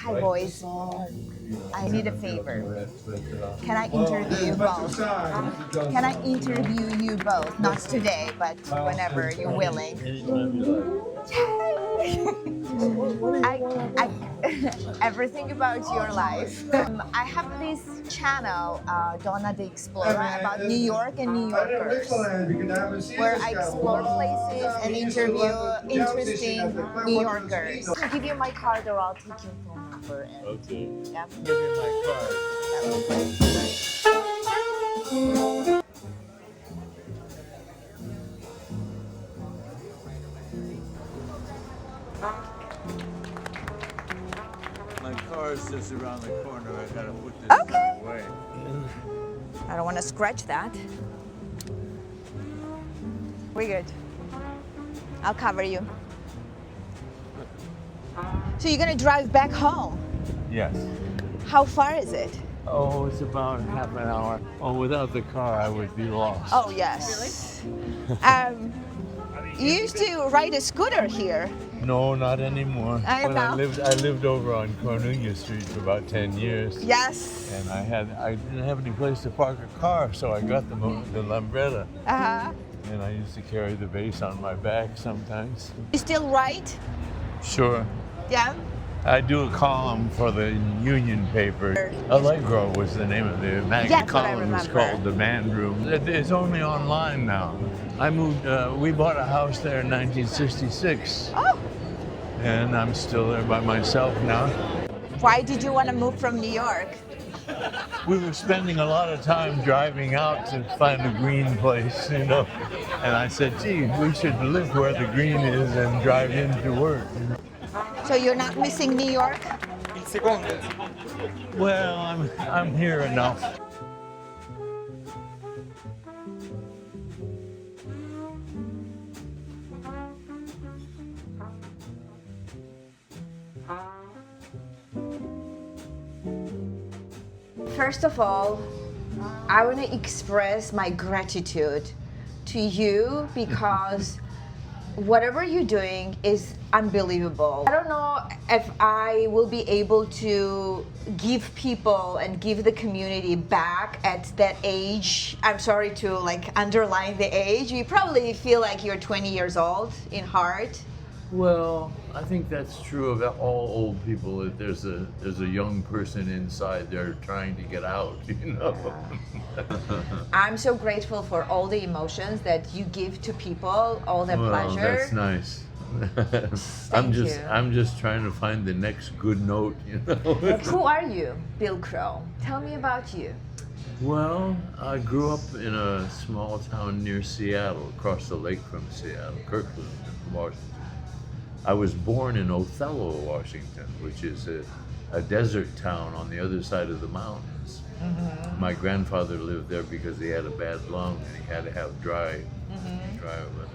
Hi boys, I need a favor. Can I interview you both? Can I interview you both? Not today, but whenever you're willing. I everything about your life. I have this channel, Dona the Explorer, about New York and New Yorkers, where I explore places and interview interesting New Yorkers. I'll give you my card or I'll take your phone number. And, Okay. yeah. Give me my card. My car is just around the corner. I gotta put this Okay. away. I don't want to scratch that. We're good. I'll cover you. So you're gonna drive back home? Yes. How far is it? Oh, it's about half an hour. Oh, without the car, I would be lost. Oh yes. You used to ride a scooter here. No, not anymore. I When know. I lived over on Cornelia Street for about 10 years. Yes. And I didn't have any place to park a car, so I got the Lambretta. Uh-huh. And I used to carry the bass on my back sometimes. You still write? Sure. Yeah. I do a column for the Union paper. Allegro was the name of the magazine. Yes, what I column was remember. called The Band Room. It's only online now. I moved, we bought a house there in 1966. Oh. And I'm still there by myself now. Why did you want to move from New York? We were spending a lot of time driving out to find a green place, you know. And I said, gee, we should live where the green is and drive in to work. So you're not missing New York? Well, I'm here enough. First of all, I want to express my gratitude to you because whatever you're doing is unbelievable. I don't know if I will be able to give people and give the community back at that age. I'm sorry to like underline the age. You probably feel like you're 20 years old in heart. Well, I think that's true of all old people. That there's a young person inside there trying to get out, you know. I'm so grateful for all the emotions that you give to people, all the Well, pleasure. that's nice. Thank you. I'm just trying to find the next good note, you know. Who are you, Bill Crow? Tell me about you. Well, I grew up in a small town near Seattle, across the lake from Seattle, Kirkland, Washington. I was born in Othello, Washington, which is a desert town on the other side of the mountains. Mm-hmm. My grandfather lived there because he had a bad lung and he had to have dry weather.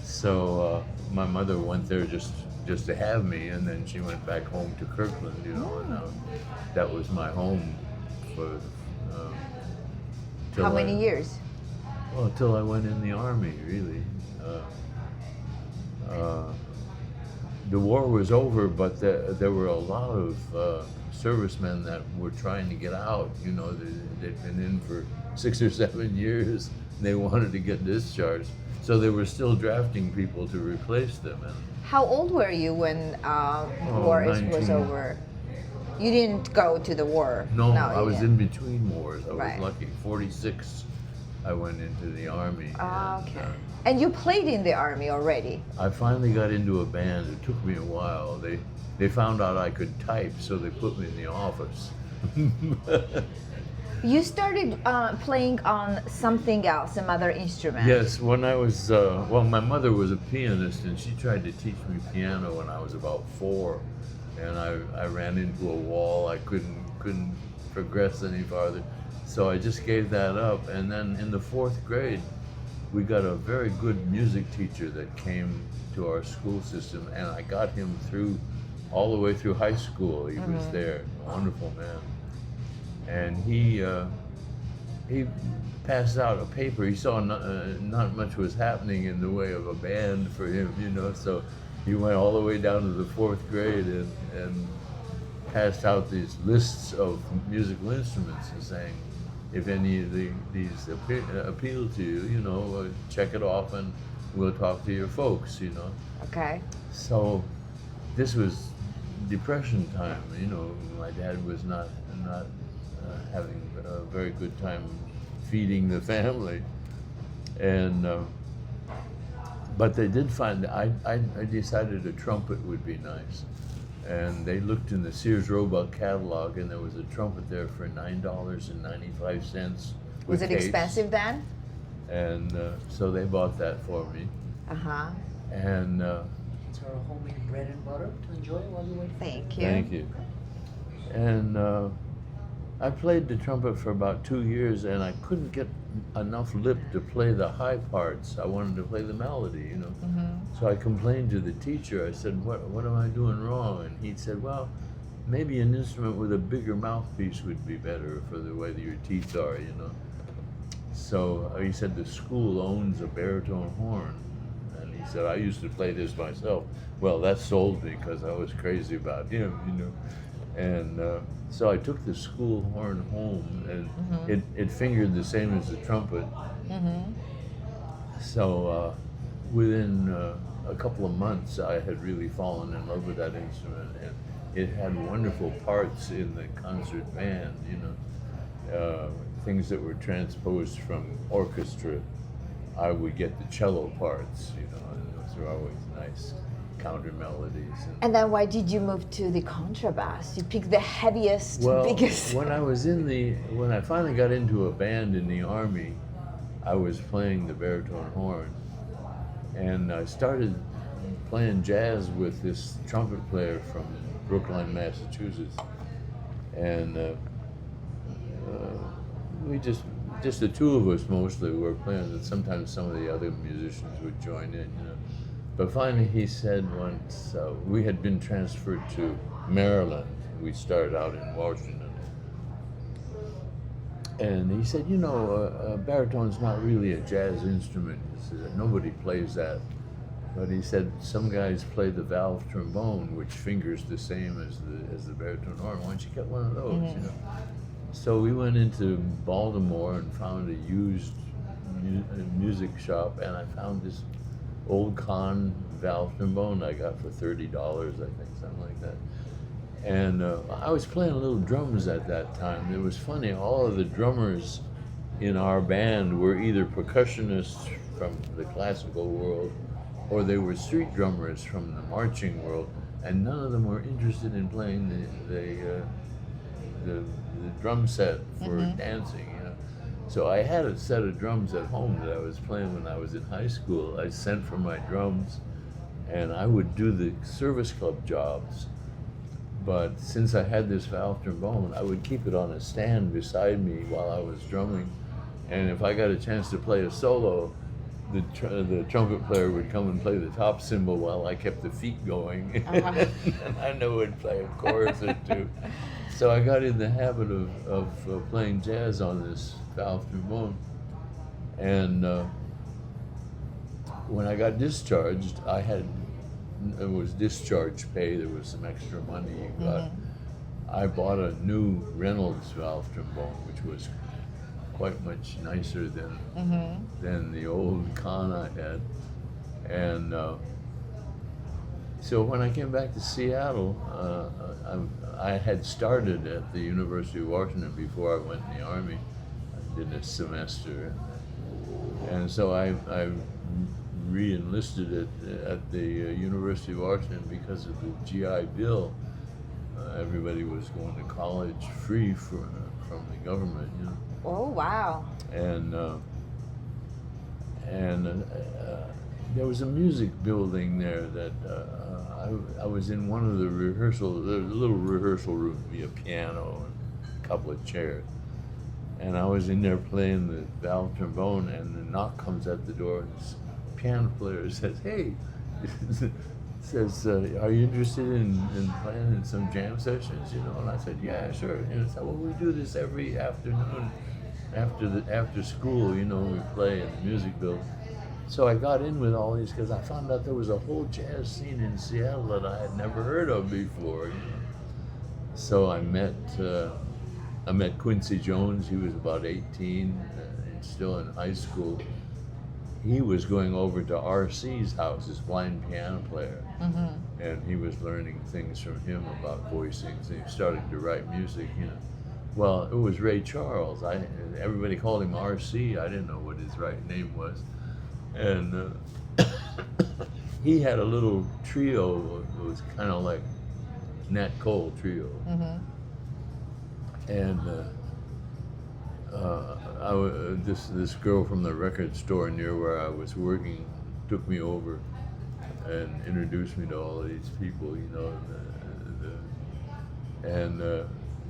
So my mother went there just to have me, and then she went back home to Kirkland, you know, and that was my home for How many years? Well, till I went in the army, really. The war was over, but there were a lot of servicemen that were trying to get out. You know, they'd been in for 6 or 7 years. They wanted to get discharged, so they were still drafting people to replace them. And How old were you when war was 19. over? You didn't go to the war. no, I you was didn't. in between wars. I Right. was lucky. 46, I went into the army. Okay. And you played in the army already. I finally got into a band. It took me a while. They found out I could type, so they put me in the office. You started playing on something else, some other instrument. Yes, when I was, well, my mother was a pianist, and she tried to teach me piano when I was about 4, and I ran into a wall. I couldn't progress any farther, so I just gave that up. And then in the 4th grade, we got a very good music teacher that came to our school system, and I got him through, all the way through high school. He was there, a wonderful man. And he passed out a paper. He saw not much was happening in the way of a band for him, you know, so he went all the way down to the 4th grade and passed out these lists of musical instruments and saying, if any of these appeal to you, you know, check it off and we'll talk to your folks, you know. Okay. So this was Depression time, you know. My dad was not having a very good time feeding the family, and but they did find I decided a trumpet would be nice, and they looked in the Sears Roebuck catalog, and there was a trumpet there for $9.95. Was it case. expensive then? And so they bought that for me, Uh-huh. and It's our homemade bread and butter to enjoy while you wait. Thank you. thank you. And I played the trumpet for about 2 years, and I couldn't get enough lip to play the high parts. I wanted to play the melody, you know. So I complained to the teacher. I said, what am I doing wrong? And he said, well, maybe an instrument with a bigger mouthpiece would be better for the way that your teeth are, you know. So he said, the school owns a baritone horn. And he said, I used to play this myself. Well, that sold me because I was crazy about him, you know. And so I took the school horn home, and it fingered the same as the trumpet. So within a couple of months, I had really fallen in love with that instrument, and it had wonderful parts in the concert band, you know, things that were transposed from orchestra. I would get the cello parts, you know, and those were always nice counter melodies. And then why did you move to the contrabass? You picked the heaviest, Well, biggest. when I finally got into a band in the Army, I was playing the baritone horn, and I started playing jazz with this trumpet player from Brookline, Massachusetts, and we just the two of us mostly were playing, and sometimes some of the other musicians would join in, you know. But finally he said once, we had been transferred to Maryland. We started out in Washington. And he said, you know, baritone's not really a jazz instrument. He said, nobody plays that. But he said, some guys play the valve trombone, which fingers the same as the baritone horn. Why don't you get one of those, you know? So we went into Baltimore and found a used music shop, and I found this old Kahn valve trombone I got for $30, I think, something like that. And I was playing little drums at that time. It was funny, all of the drummers in our band were either percussionists from the classical world, or they were street drummers from the marching world, and none of them were interested in playing the drum set for dancing, you know. So I had a set of drums at home that I was playing when I was in high school. I sent for my drums, and I would do the service club jobs. But since I had this valve trombone, I would keep it on a stand beside me while I was drumming. And if I got a chance to play a solo, the trumpet player would come and play the top cymbal while I kept the feet going. And I know would play a chorus or two. So I got in the habit of playing jazz on this valve trombone. And when I got discharged, it was discharge pay. There was some extra money you got. I bought a new Reynolds valve trombone, which was quite much nicer than the old con I had. And so when I came back to Seattle, I had started at the University of Washington before I went in the Army. I did a semester, and so I re-enlisted at the University of Washington because of the GI Bill. Everybody was going to college free from the government, you know. Oh, wow. And there was a music building there that I was in one of the rehearsal, the little rehearsal room, be a piano and a couple of chairs. And I was in there playing the valve trombone, and the knock comes at the door, and this piano player says, "Hey," says, "Are you interested in playing in some jam sessions?" You know, and I said, "Yeah, sure." And he said, "Well, we do this every afternoon after school. You know, we play in the music building." So I got in with all these because I found out there was a whole jazz scene in Seattle that I had never heard of before. You know? So I met Quincy Jones. He was about 18 and still in high school. He was going over to R.C.'s house, his blind piano player, and he was learning things from him about voicing. So he started to write music, you know. Well, it was Ray Charles. Everybody called him R.C. I didn't know what his right name was. And he had a little trio. It was kind of like Nat Cole trio. And this girl from the record store near where I was working took me over and introduced me to all of these people, you know. And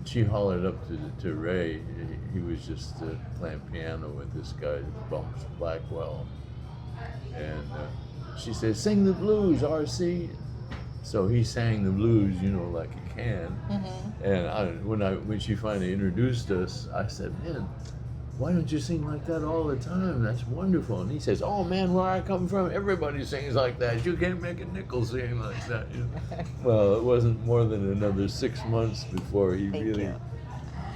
she hollered up to Ray. He was just playing piano with this guy, Bumps Blackwell. And she said, "Sing the blues, R.C." So he sang the blues, you know, like he can. And when she finally introduced us, I said, "Man, why don't you sing like that all the time? That's wonderful." And he says, "Oh man, where I come from, everybody sings like that. You can't make a nickel sing like that." You know? Well, it wasn't more than another 6 months before he really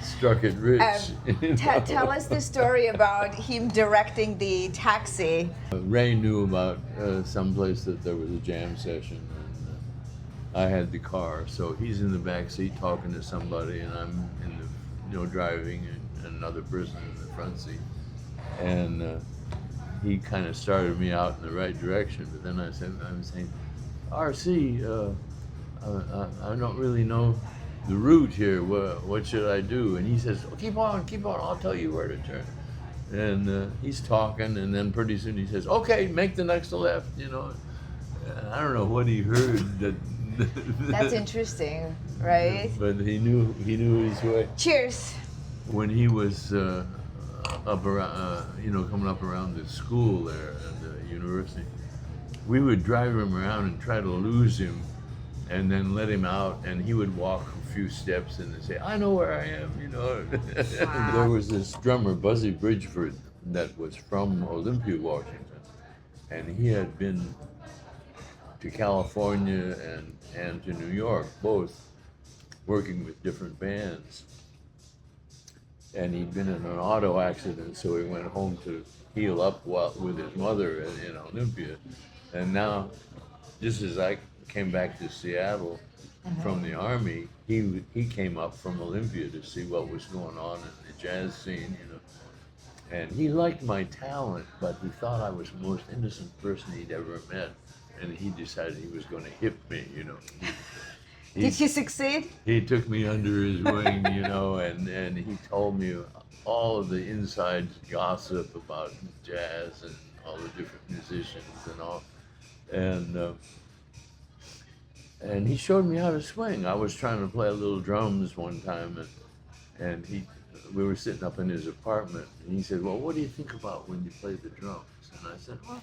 struck it rich. Tell us the story about him directing the taxi. Ray knew about someplace that there was a jam session, and I had the car, so he's in the back seat talking to somebody, and I'm in the, you know, driving, and another person in the front seat, and he kind of started me out in the right direction. But then I was saying, "R.C., I don't really know the route here. What should I do?" And he says, "Oh, keep on, I'll tell you where to turn." And he's talking, and then pretty soon he says, "Okay, make the next left," you know. I don't know what he heard. That's interesting, right? But he knew his way. Cheers. When he was up around, you know, coming up around the school there at the university, we would drive him around and try to lose him, and then let him out, and he would walk a few steps and then say, "I know where I am," you know. Wow. There was this drummer, Buzzy Bridgeford, that was from Olympia, Washington, and he had been to California and to New York, both working with different bands. And he'd been in an auto accident, so he went home to heal up with his mother in Olympia. And now, just as I came back to Seattle from the Army, he came up from Olympia to see what was going on in the jazz scene, you know. And he liked my talent, but he thought I was the most innocent person he'd ever met. And he decided he was going to hip me, you know. Did he succeed? He took me under his wing, you know, and he told me all of the inside gossip about jazz and all the different musicians and all. And he showed me how to swing. I was trying to play a little drums one time, and we were sitting up in his apartment, and he said, "Well, what do you think about when you play the drums?" And I said, "Well,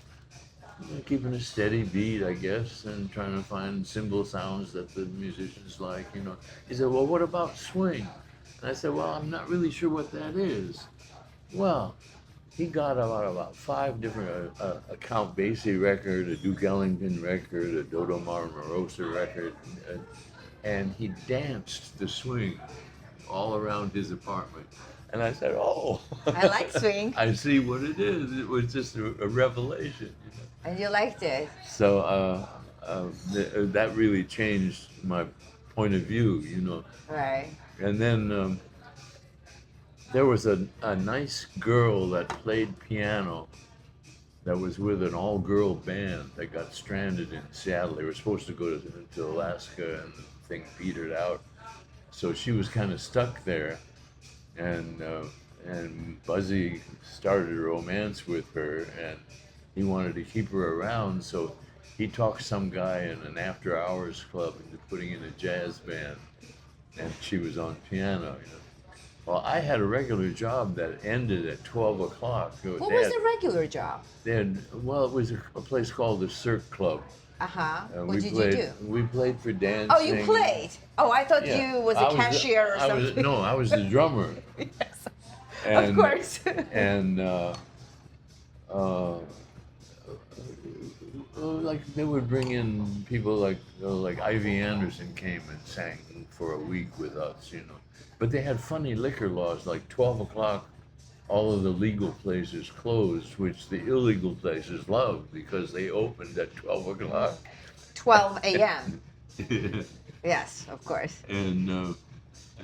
you know, keeping a steady beat, I guess, and trying to find cymbal sounds that the musicians like, you know." He said, "Well, what about swing?" And I said, "Well, I'm not really sure what that is." Well, he got about 5 different, a Count Basie record, a Duke Ellington record, a Dodo Marmarosa record, and he danced the swing all around his apartment. And I said, "Oh, I like swing. I see what it is." It was just a revelation. And you liked it. So that really changed my point of view, Right. And then there was a nice girl that played piano that was with an all-girl band that got stranded in Seattle. They were supposed to go to Alaska, and the thing petered out. So she was kind of stuck there, and Buzzy started a romance with her, and he wanted to keep her around, so he talked some guy in an after-hours club into putting in a jazz band, and she was on piano. Well, I had a regular job that ended at 12 o'clock. What was the regular job? Well, it was a place called the Cirque Club. What did you do? We played for dancing. Oh, you played? Oh, I thought Yeah. you was a cashier or something. No, I was the drummer. Yes, And, of course. And like they would bring in people like Ivy Anderson came and sang for a week with us, But they had funny liquor laws, like 12 o'clock, all of the legal places closed, which the illegal places loved because they opened at 12 o'clock. 12 a.m. Yes, of course. And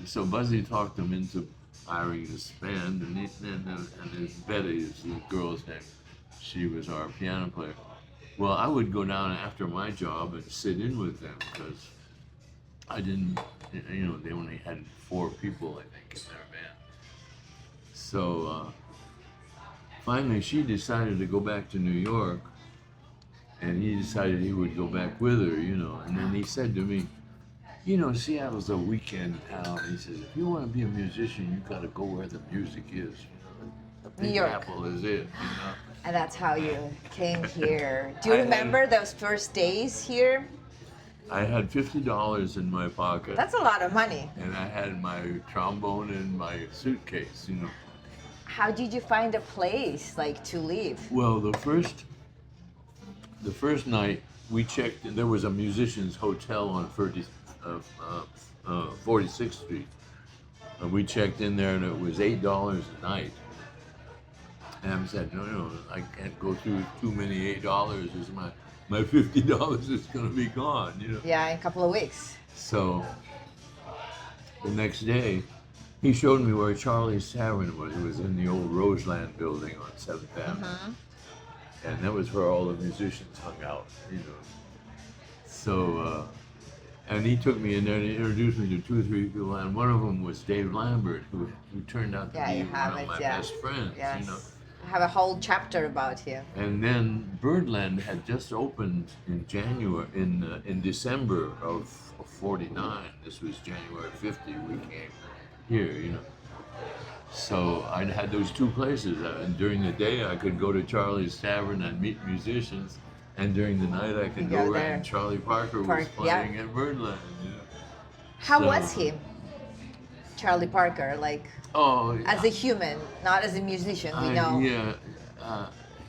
so Buzzy talked him into hiring this band, and Betty is the girl's name. She was our piano player. Well, I would go down after my job and sit in with them because I didn't, they only had 4 people, I think, in their band. So finally she decided to go back to New York, and he decided he would go back with her, And then he said to me, Seattle's a weekend town. He says, if you want to be a musician, you got to go where the music is. The Big New York. Apple is it, And that's how you came here. Do you remember those first days here? I had $50 in my pocket. That's a lot of money. And I had my trombone in my suitcase, How did you find a place to live? Well, the first night we checked, there was a musician's hotel on 46th Street. And we checked in there and it was $8 a night. And I said, no, I can't go through too many $8. Is my $50 is going to be gone, Yeah, in a couple of weeks. So the next day, he showed me where Charlie's Tavern was. It was in the old Roseland building on 7th Avenue. And that was where all the musicians hung out, So, and he took me in there and he introduced me to 2 or 3 people, and one of them was Dave Lambert, who turned out to be one of my best friends, Yes. I have a whole chapter about him. And then Birdland had just opened in December of '49. This was January 50. We came here, So I had those 2 places. And during the day, I could go to Charlie's Tavern and meet musicians, and during the night, I could go where and Charlie Parker was playing at Birdland. How was he, Charlie Parker? As a human, not as a musician, we know. Yeah,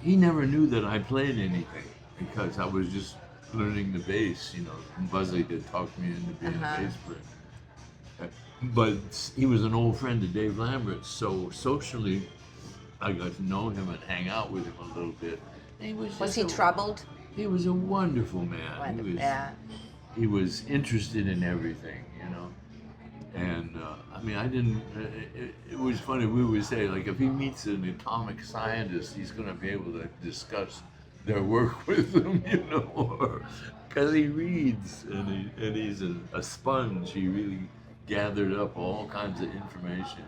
he never knew that I played anything because I was just learning the bass, And Buzzy did talk me into being a bass player. But he was an old friend of Dave Lambert, so socially, I got to know him and hang out with him a little bit. Was he troubled? He was a wonderful man. He was interested in everything, And it was funny. We would say, if he meets an atomic scientist, he's going to be able to discuss their work with them, because he reads and he's a sponge. He really gathered up all kinds of information.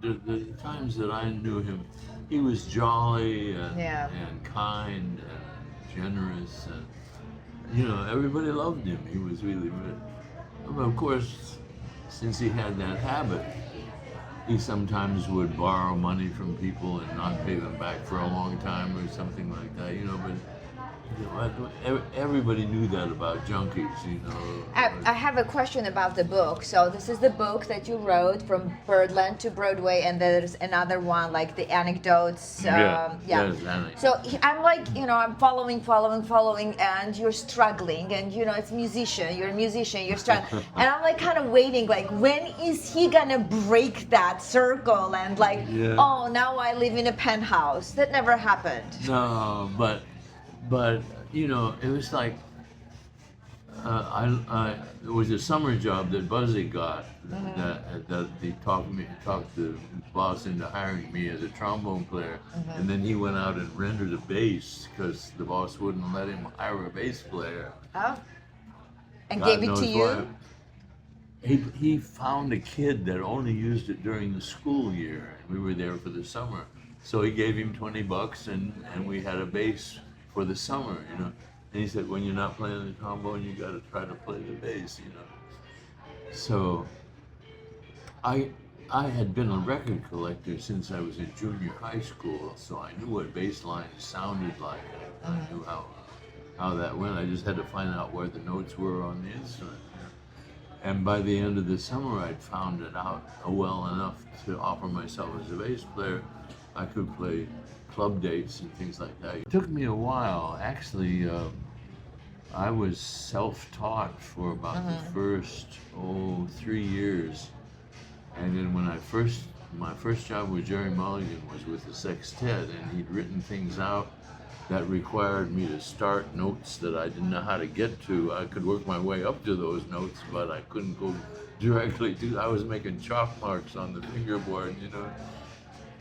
The times that I knew him, he was jolly and kind and generous, and everybody loved him. He was really good. Of course, since he had that habit, he sometimes would borrow money from people and not pay them back for a long time or something like that, But Everybody knew that about junkies, you know. I have a question about the book. So this is the book that you wrote from Birdland to Broadway, and there's another one like the Anecdotes. There's Anecdotes. So I'm like, I'm following, and you're struggling, and it's you're a musician, you're struggling, and I'm like kind of waiting, like when is he gonna break that circle and like, oh, now I live in a penthouse. That never happened. No, but it was like it was a summer job that Buzzy got that he talked the boss into hiring me as a trombone player, and then he went out and rendered a bass because the boss wouldn't let him hire a bass player. Oh, and God gave it knows to you. why. He found a kid that only used it during the school year. We were there for the summer, so he gave him $20, and we had a bass for the summer, And he said, when you're not playing the trombone, you got to try to play the bass, So I had been a record collector since I was in junior high school, so I knew what bass lines sounded like. I knew how that went. I just had to find out where the notes were on the instrument. And by the end of the summer, I'd found it out well enough to offer myself as a bass player. I could play club dates and things like that. It took me a while. Actually, I was self-taught for about the first 3 years, and then when my first job with Jerry Mulligan was with the sextet, and he'd written things out that required me to start notes that I didn't know how to get to. I could work my way up to those notes, but I couldn't go directly to. I was making chalk marks on the fingerboard,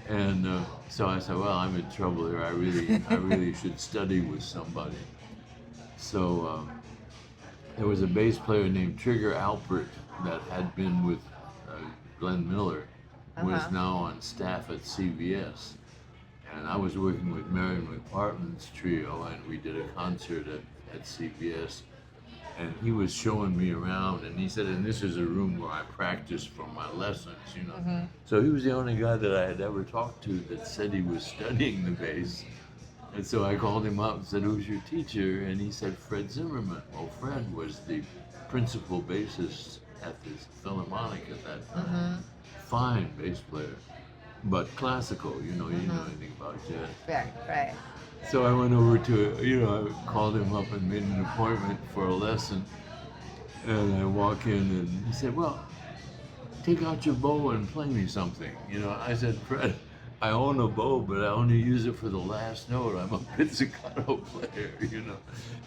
And so I said, well, I'm in trouble here. I really should study with somebody. So there was a bass player named Trigger Alpert that had been with Glenn Miller, who is now on staff at CBS. And I was working with Marion McPartland's trio, and we did a concert at CBS. And he was showing me around, and he said, and this is a room where I practice for my lessons, So he was the only guy that I had ever talked to that said he was studying the bass. And so I called him up and said, who's your teacher? And he said, Fred Zimmerman. Well, Fred was the principal bassist at the Philharmonic at that time. Fine bass player, but classical, you know anything about jazz. Right. So I went over to, I called him up and made an appointment for a lesson. And I walk in and he said, well, take out your bow and play me something. I said, Fred, I own a bow, but I only use it for the last note. I'm a pizzicato player,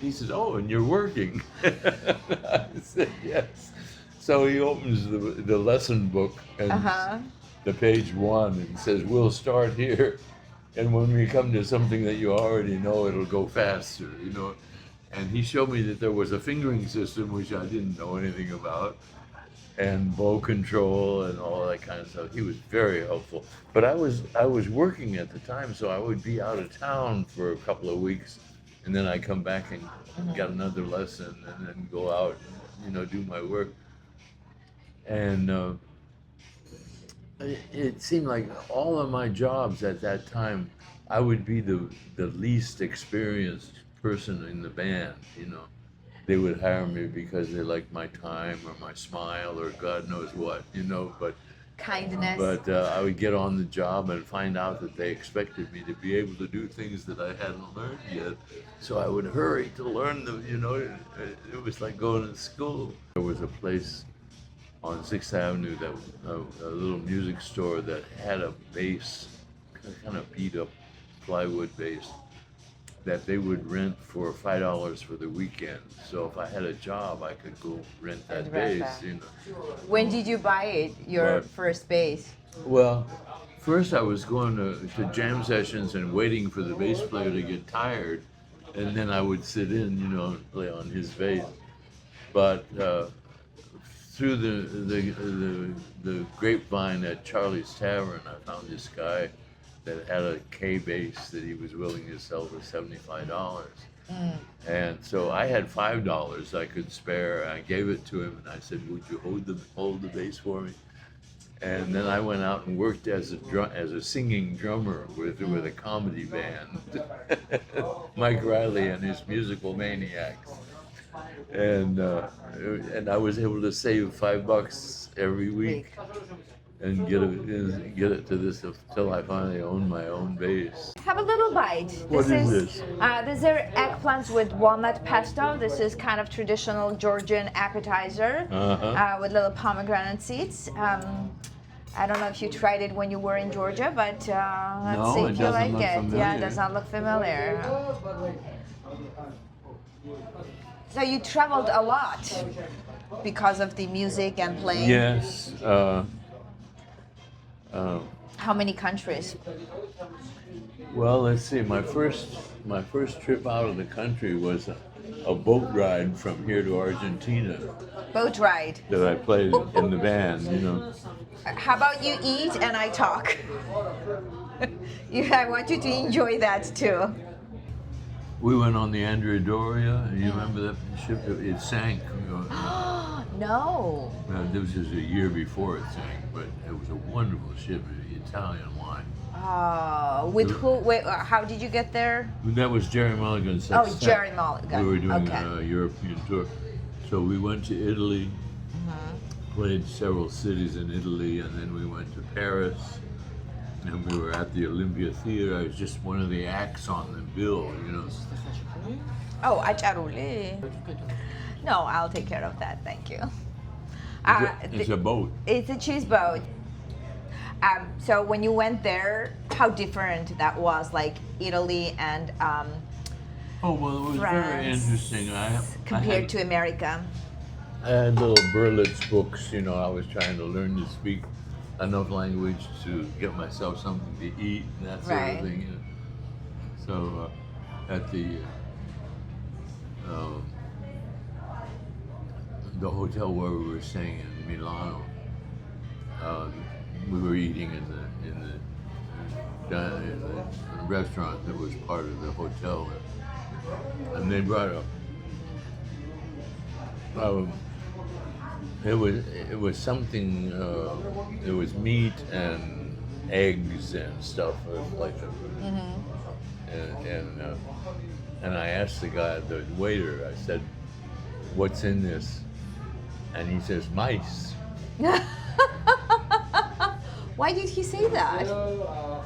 He says, oh, and you're working. I said, yes. So he opens the lesson book and the page 1 and says, we'll start here. And when we come to something that you already know, it'll go faster, And he showed me that there was a fingering system, which I didn't know anything about, and bow control and all that kind of stuff. He was very helpful. But I was working at the time, so I would be out of town for a couple of weeks, and then I'd come back and get another lesson, and then go out and, do my work. And it seemed like all of my jobs at that time, I would be the least experienced person in the band, They would hire me because they liked my time or my smile or God knows what, but kindness. But I would get on the job and find out that they expected me to be able to do things that I hadn't learned yet. So I would hurry to learn them, it was like going to school. There was a place on 6th Avenue, that a little music store that had a bass, kind of beat up plywood bass, that they would rent for $5 for the weekend. So if I had a job, I could go rent that bass. When did you buy it? Your first bass? Well, first I was going to jam sessions and waiting for the bass player to get tired, and then I would sit in, and play on his bass. But through the grapevine at Charlie's Tavern, I found this guy that had a K bass that he was willing to sell for $75. And so I had $5 I could spare. I gave it to him and I said, would you hold the bass for me? And then I went out and worked as a singing drummer with a comedy band, Mike Riley and his Musical Maniacs, and I was able to save $5 every week and get it to this until I finally owned my own bass. Have a little bite. What is this? These are eggplants with walnut pesto. This is kind of traditional Georgian appetizer with little pomegranate seeds. I don't know if you tried it when you were in Georgia, but let's see if you like it. Yeah, it does not look familiar. So you traveled a lot because of the music and playing? Yes. How many countries? Well, let's see. My first trip out of the country was a boat ride from here to Argentina Boat ride. that I played in the band. You know. How about you eat and I talk? I want you to enjoy that too. We went on the Andrea Doria. You remember that ship? It sank. No. This was a year before it sank, but it was a wonderful ship, Italian wine. With who? Wait, how did you get there? That was Jerry Mulligan's. Oh, Jerry Mulligan. We were doing Okay. a European tour. So we went to Italy, played several cities in Italy, and then we went to Paris. And we were at the Olympia Theater. I was just one of the acts on the bill, you know. Oh, acharuli. No, I'll take care of that. Thank you. It's a boat. It's a cheese boat. So when you went there, how different that was, like Italy and Oh, well, it was very France interesting. compared to America? I had little Berlitz books, you know. I was trying to learn to speak enough language to get myself something to eat and that sort Right. of thing. You know. So at the hotel where we were staying in Milano, we were eating in the restaurant that was part of the hotel, and they brought up. It was something. It was meat and eggs and stuff like that. And I asked the waiter. I said, "What's in this?" And he says, "Mice." Why did he say that?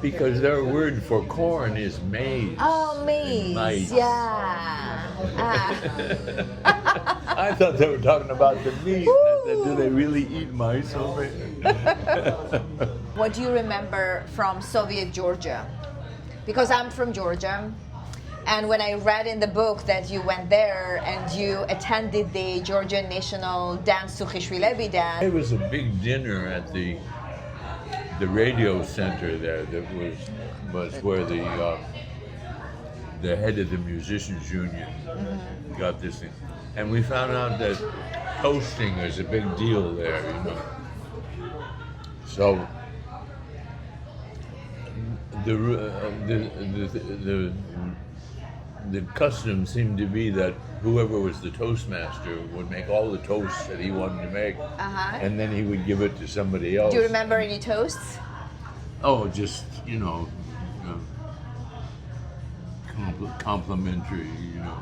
Because their word for corn is maize. Oh, maize. Mice. Yeah. I thought they were talking about the meat. I said, do they really eat mice over here? What do you remember from Soviet Georgia? Because I'm from Georgia, and when I read in the book that you went there and you attended the Georgian National Dance Sukhishvili dance. It was a big dinner at the radio center there. That was where the head of the musicians union got this thing, and we found out that toasting is a big deal there. You know, so. The custom seemed to be that whoever was the toastmaster would make all the toasts that he wanted to make, and then he would give it to somebody else. Do you remember any toasts? Oh, just complimentary, you know.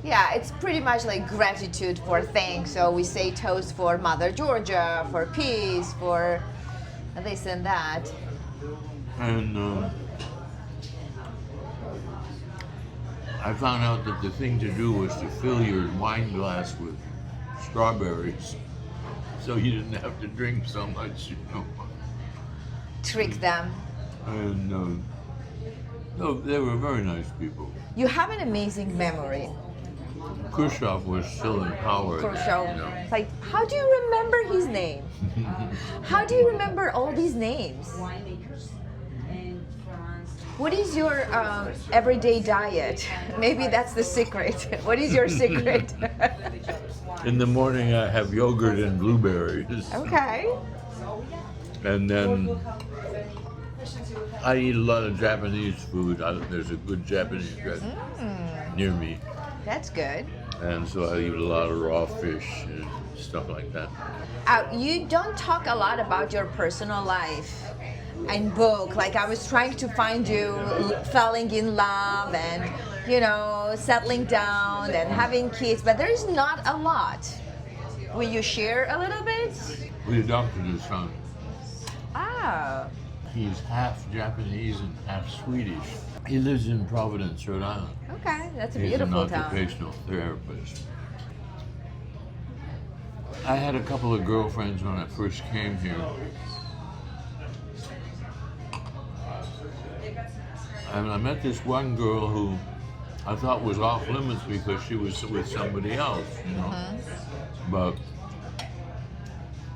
Yeah, it's pretty much like gratitude for things. So we say toast for Mother Georgia, for peace, for this and that. And I found out that the thing to do was to fill your wine glass with strawberries, so you didn't have to drink so much, you know. Trick them. And no, they were very nice people. You have an amazing memory. Khrushchev was still in power. Khrushchev. You know. Like, how do you remember his name? How do you remember all these names? What is your everyday diet? Maybe that's the secret. What is your secret? In the morning, I have yogurt and blueberries. Okay. And then I eat a lot of Japanese food. There's a good Japanese restaurant near me. That's good. And so I eat a lot of raw fish and stuff like that. You don't talk a lot about your personal life and book. Like I was trying to find you falling in love and, settling down and having kids, but there's not a lot. Will you share a little bit? We adopted his son. Ah, He's half Japanese and half Swedish. He lives in Providence, Rhode Island. okay, that's a He's beautiful an town. occupational therapist. I had a couple of girlfriends when I first came here. And I met this one girl who I thought was off limits because she was with somebody else, But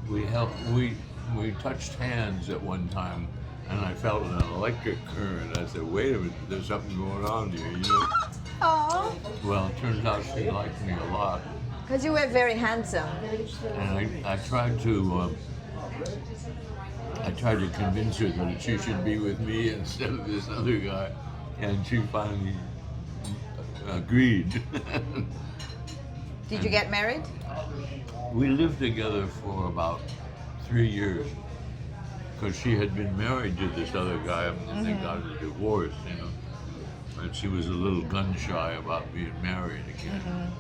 we touched hands at one time, and I felt an electric current. I said, "Wait a minute, there's something going on here." Oh, Well, it turns out she liked me a lot, because you were very handsome. and I tried to convince her that she should be with me instead of this other guy, and she finally agreed. Did you get married? We lived together for about 3 years because she had been married to this other guy and they got a divorce, and she was a little gun shy about being married again.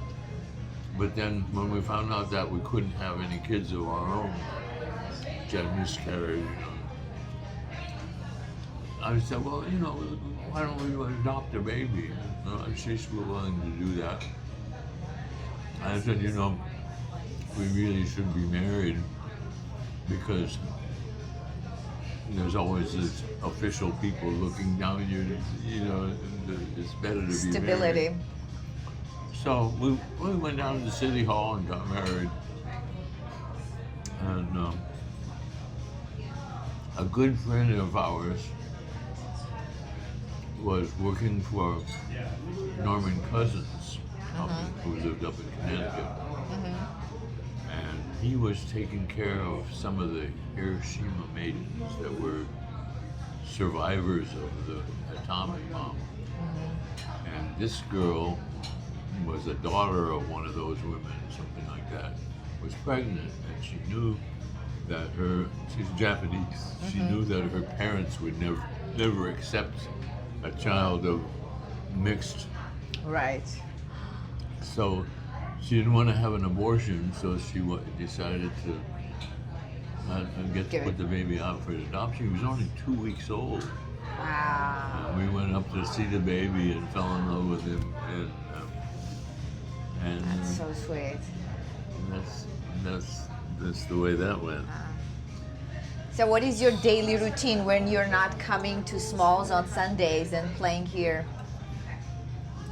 But then when we found out that we couldn't have any kids of our own, she had miscarried, I said, well, why don't we adopt a baby? And she's willing to do that. I said, we really should be married because there's always this official people looking down at you, it's better to be Stability. married. So we went down to the city hall and got married. And a good friend of ours was working for Norman Cousins, who lived up in Connecticut. And he was taking care of some of the Hiroshima maidens that were survivors of the atomic bomb. And this girl was a daughter of one of those women, something like that, was pregnant, and she knew that she's Japanese, she knew that her parents would never accept a child of mixed. Right. So she didn't want to have an abortion, so she decided to put the baby out for adoption. He was only 2 weeks old. Wow. We went up to see the baby and fell in love with him, and That's so sweet. that's the way that went. So what is your daily routine when you're not coming to Smalls on Sundays and playing here?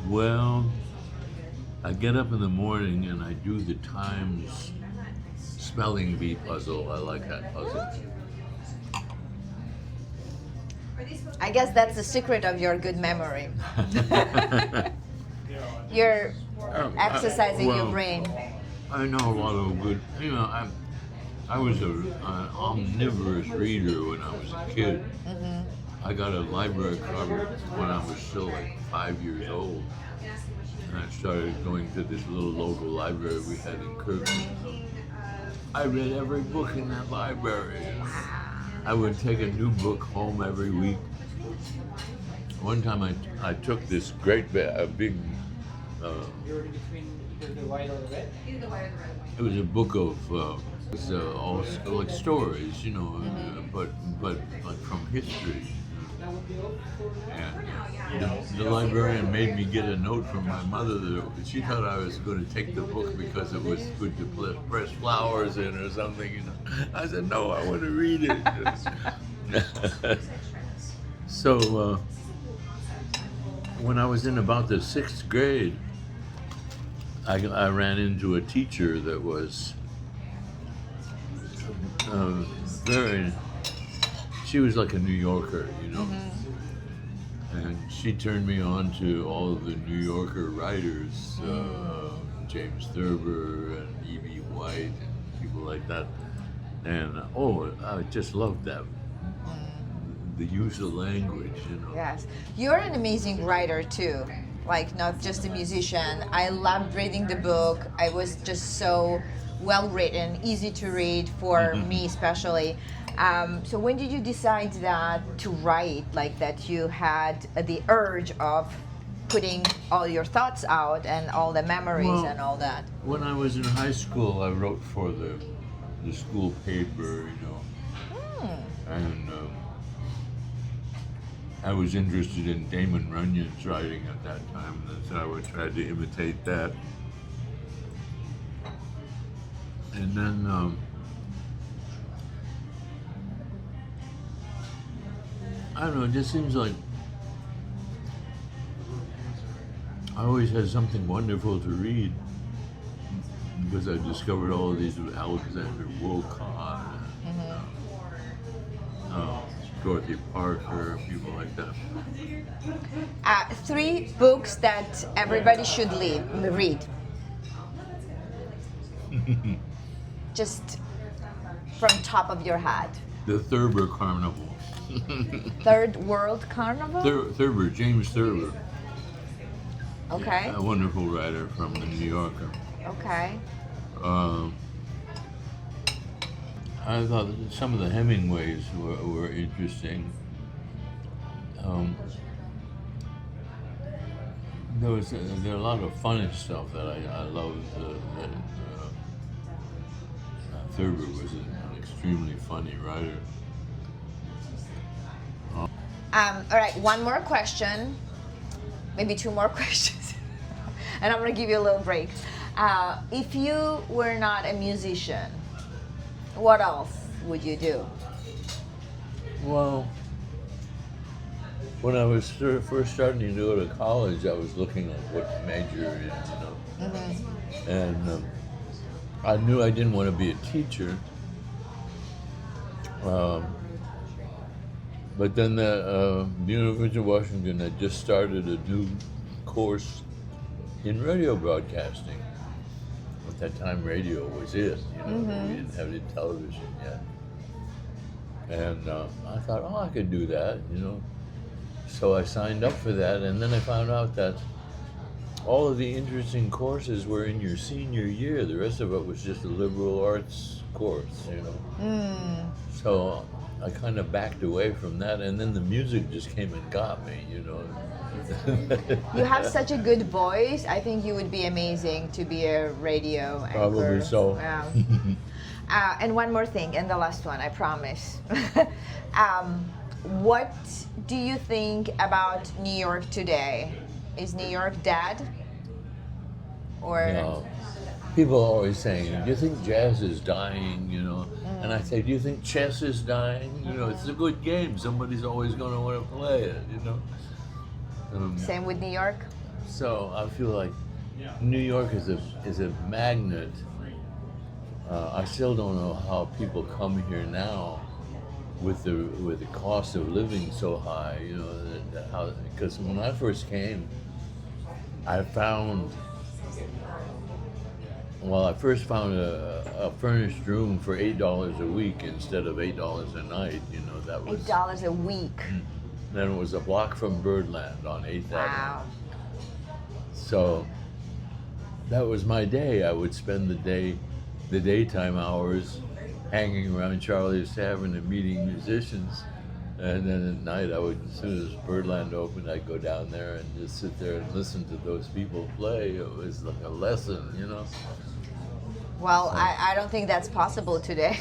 Well, I get up in the morning and I do the Times spelling bee puzzle. I like that puzzle. I guess that's the secret of your good memory. You're exercising your brain. I know a lot of good. I was an omnivorous reader when I was a kid. I got a library card when I was still like 5 years old. And I started going to this little local library we had in Kirkland. I read every book in that library. I would take a new book home every week. One time I took this big, Between the white or the red? it was a book of all like stories, but like from history. And the librarian made me get a note from my mother that she thought I was going to take the book because it was good to press flowers in or something. I said, no, I want to read it. So when I was in about the 6th grade, I ran into a teacher that was she was like a New Yorker, and she turned me on to all of the New Yorker writers, James Thurber and E.B. White and people like that. And I just loved that. The use of language, Yes. You're an amazing writer too. like not just a musician. I loved reading the book. It was just so well written, easy to read for me especially. So when did you decide that to write, like that you had the urge of putting all your thoughts out and all the memories Well, and all that? When I was in high school, I wrote for the school paper, and I was interested in Damon Runyon's writing at that time, and so I would try to imitate that. And then I don't know, it just seems like I always had something wonderful to read because I discovered all of these with Alexander Woollcott and Dorothy Parker, people like that. 3 books that everybody should read. Just from top of your head. The Thurber Carnival. Third World Carnival? Thurber, James Thurber. Okay. A wonderful writer from the New Yorker. Okay. I thought that some of the Hemingways were interesting. There are a lot of funny stuff that I loved. Thurber was an extremely funny writer. All right, one more question, maybe 2 more questions, and I'm gonna give you a little break. If you were not a musician, what else would you do? Well, when I was first starting to go to college, I was looking at what to major in, and I knew I didn't want to be a teacher. But then the University of Washington had just started a new course in radio broadcasting. At that time, radio was it. We didn't have any television yet. And I thought, I could do that, So I signed up for that, and then I found out that all of the interesting courses were in your senior year. The rest of it was just a liberal arts course, So I kind of backed away from that, and then the music just came and got me, You have such a good voice. I think you would be amazing to be a radio anchor. Probably so. Yeah. And one more thing, and the last one, I promise. What do you think about New York today? Is New York dead? Or No. People are always saying, do you think jazz is dying, And I say, do you think chess is dying? It's a good game. Somebody's always going to want to play it, Same with New York? So I feel like New York is a magnet. I still don't know how people come here now with the cost of living so high, because when I first came, I found a furnished room for $8 a week instead of $8 a night. That was $8 a week. Then it was a block from Birdland on 8th Avenue. Wow. So that was my day. I would spend the daytime hours hanging around Charlie's Tavern and meeting musicians. And then at night, as soon as Birdland opened, I'd go down there and just sit there and listen to those people play. It was like a lesson, Well, I don't think that's possible today.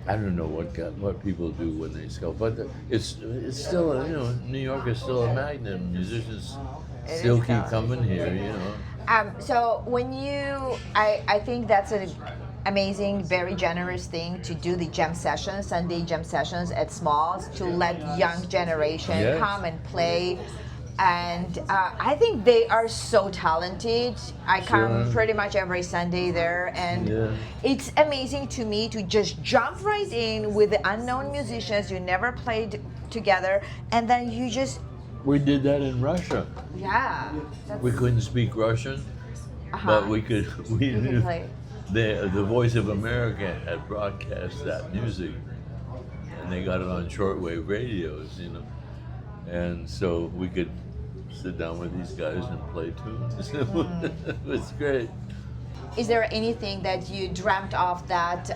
I don't know what people do when they sell, but it's still, New York is still a magnet. Musicians still keep coming here, So when I think that's an amazing, very generous thing to do the jam sessions, Sunday jam sessions at Smalls, to let young generation come and play. And I think they are so talented. I come pretty much every Sunday there, and it's amazing to me to just jump right in with the unknown musicians you never played together, and then you just... We did that in Russia. Yeah. We couldn't speak Russian, but we knew play. The Voice of America had broadcast that music, and they got it on shortwave radios, and so we could sit down with these guys and play tunes. It was great. Is there anything that you dreamt of that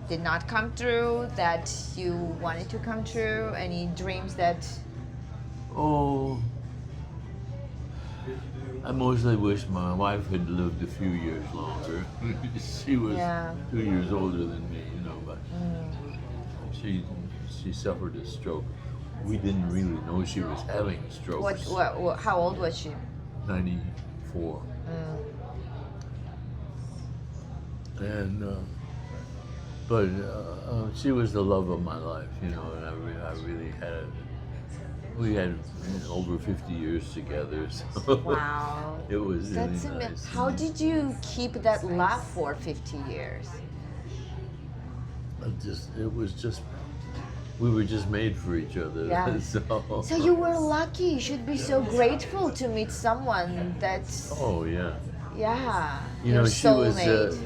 did not come true, that you wanted to come true? Any dreams that... Oh, I mostly wish my wife had lived a few years longer. She was 2 years older than me, you know, but she suffered a stroke. We didn't really know she was having strokes. How old was she? 94. And but she was the love of my life, you know, and I really we had over 50 years together, so Wow. it was really That's nice. How did you keep that love for 50 years? We were just made for each other. Yeah. So you were lucky. You should be so grateful to meet someone that's... Oh yeah. Yeah. You your know, soulmate.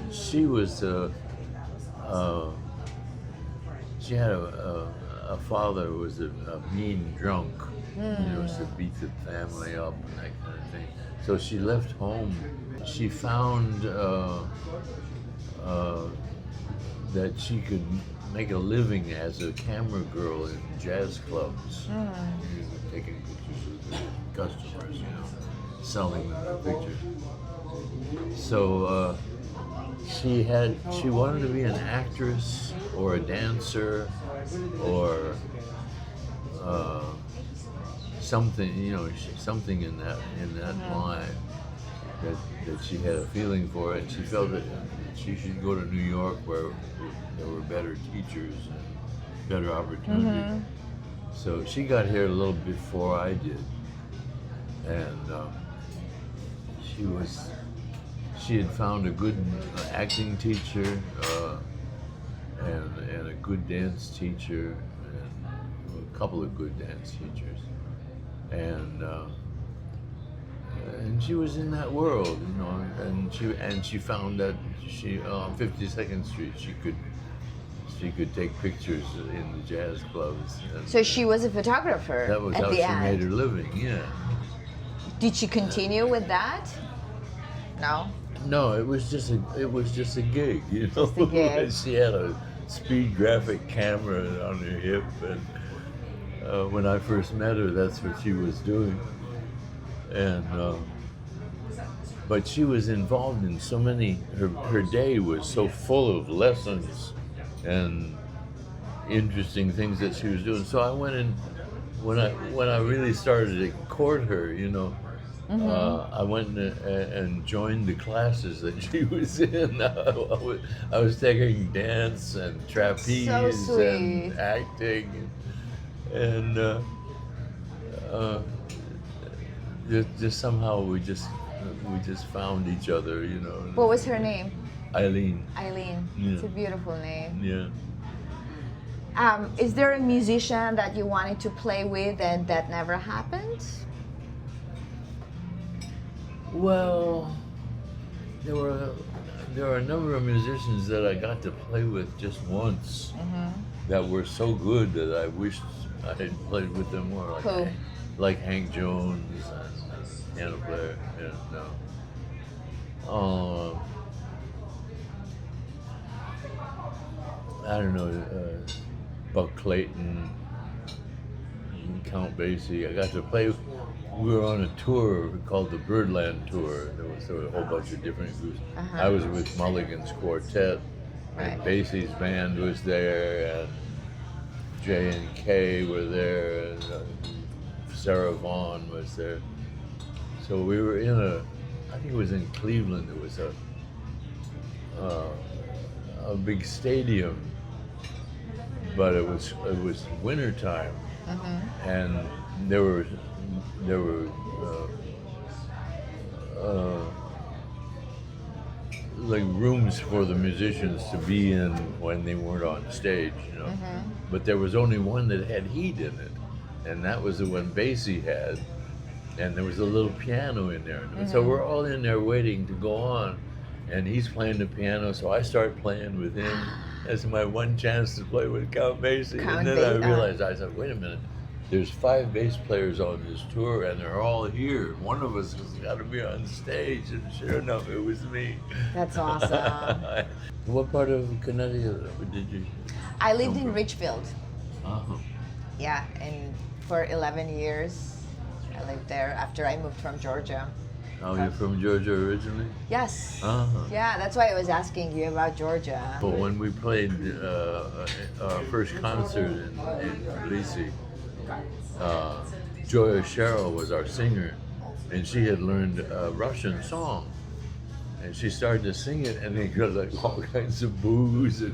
she had a father who was a mean drunk, you know, used to beat the family up and that kind of thing. So she left home. She found that she could make a living as a camera girl in jazz clubs, you know, taking pictures of the customers, you know, selling them the pictures. So she wanted to be an actress or a dancer or something, you know, something in that line that she had a feeling for, and she felt that she should go to New York where there were better teachers and better opportunities. So she got here a little before I did, and she had found a good acting teacher and a good dance teacher and a couple of good dance teachers, and she was in that world, you know, and she found that she on 52nd Street she could take pictures in the jazz clubs. So she was a photographer. That was at how the she end. made her living. Yeah. Did she continue with that? No. No, it was just a gig, you know. Just a gig. She had a speed graphic camera on her hip, and when I first met her, that's what she was doing. And but she was involved in so many. Her day was so full of lessons and interesting things that she was doing. So I went in when I really started to court her, you know. I went and joined the classes that she was in. I was taking dance and trapeze and acting, and just somehow we just found each other, you know. What was her name? Eileen. Eileen. Yeah. It's a beautiful name. Yeah. Is there a musician that you wanted to play with and that never happened? Well, there were a number of musicians that I got to play with just once that were so good that I wished I had played with them more. Who? Like Hank Jones and piano player, and I don't know, Buck Clayton, Count Basie. I got to play. We were on a tour called the Birdland tour. There was a whole bunch of different groups. I was with Mulligan's Quartet, and Basie's band was there, and J&K were there, and Sarah Vaughan was there. So we were in I think it was in Cleveland. There was a big stadium, but it was wintertime, and there were like rooms for the musicians to be in when they weren't on stage, you know. But there was only one that had heat in it, and that was the one Basie had, and there was a little piano in there. So we're all in there waiting to go on, and he's playing the piano, so I start playing with him. That's my one chance to play with Count Basie. And then I realized, I said, wait a minute, there's 5 bass players on this tour, and they're all here. One of us has got to be on stage, and sure enough, it was me. That's awesome. What part of Connecticut did you? I lived come in from? Richfield. Uh-huh. Yeah, and for 11 years, I lived there after I moved from Georgia. Oh, you're from Georgia originally? Yes. Uh-huh. Yeah, that's why I was asking you about Georgia. But when we played our first concert in Tbilisi, Joya Sherrill was our singer, and she had learned a Russian song. And she started to sing it, and they got like all kinds of boos, and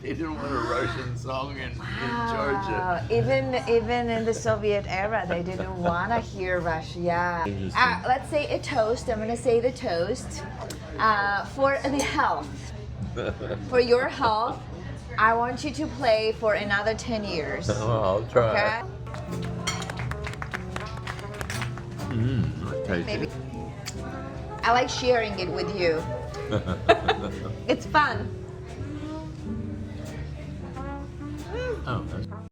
they didn't want a Russian song in Georgia. Even in the Soviet era, they didn't want to hear Russia. Yeah. Interesting. Let's say a toast. I'm gonna say the toast for the health. For your health, I want you to play for another 10 years. Well, I'll try. Okay. I'll taste Maybe. it. I like sharing it with you. It's fun. Oh, that's